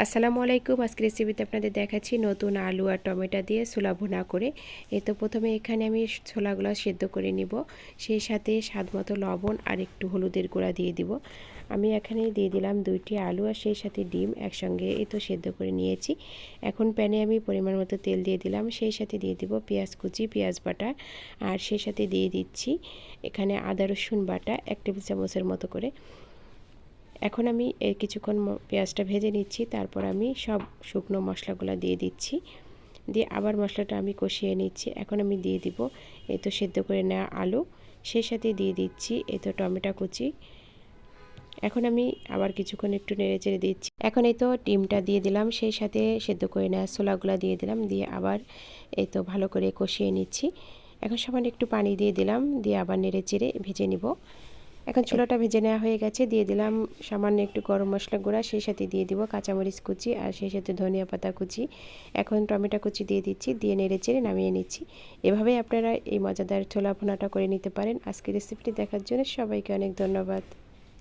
আসসালামু আলাইকুম। আজকে রেসিপিতে আপনাদের দেখাচ্ছি নতুন আলু আর টমেটো দিয়ে ছোলা ভুনা করে। এই তো প্রথমে এখানে আমি ছোলাগুলো সেদ্ধ করে নিব, সেই সাথে স্বাদমতো লবণ আর একটু হলুদের গুঁড়া দিয়ে দিব। আমি এখানে দিয়ে দিলাম 2টি আলু আর সেই সাথে ডিম একসঙ্গে এই তো সেদ্ধ করে নিয়েছি। এখন প্যানে আমি পরিমাণ মতো তেল দিয়ে দিলাম, সেই সাথে দিয়ে দিব পেঁয়াজ কুচি, পেঁয়াজ বাটা, আর সেই সাথে দিয়ে দিচ্ছি এখানে আদা রসুন বাটা 1 টেবিল চামচের মতো করে। এখন আমি কিছুক্ষণ পেঁয়াজটা ভেজে নিচ্ছি, তারপর আমি সব শুকনো মশলাগুলো দিয়ে দিচ্ছি, দিয়ে আবার মশলাটা আমি কষিয়ে নিচ্ছি। এখন আমি দিয়ে দিব এই তো সেদ্ধ করে নেওয়া আলু, সেই সাথে দিয়ে দিচ্ছি এই তো টমেটো কুচি। এখন আমি আবার কিছুক্ষণ একটু নেড়ে চেড়ে দিচ্ছি। এখন এই তো ডিমটা দিয়ে দিলাম, সেই সাথে সেদ্ধ করে নেওয়া ছোলাগুলো দিয়ে দিলাম, দিয়ে আবার এই তো ভালো করে কষিয়ে নিচ্ছি। এখন সামান্য একটু পানি দিয়ে দিলাম, দিয়ে আবার নেড়ে চেড়ে ভেজে নিব। এখন ছোলাটা ভেজে নেওয়া হয়ে গেছে, দিয়ে দিলাম সামান্য একটু গরম মশলা গুঁড়া, সেই সাথে দিয়ে দিব কাঁচামরিচ কুচি আর সেই সাথে ধনিয়া পাতা কুচি। এখন টমেটো কুচি দিয়ে দিচ্ছি, দিয়ে নেড়ে চেড়ে নামিয়ে নিচ্ছি। এভাবেই আপনারা এই মজাদার ছোলা ভুনাটা করে নিতে পারেন। আজকের রেসিপিটি দেখার জন্য সবাইকে অনেক ধন্যবাদ।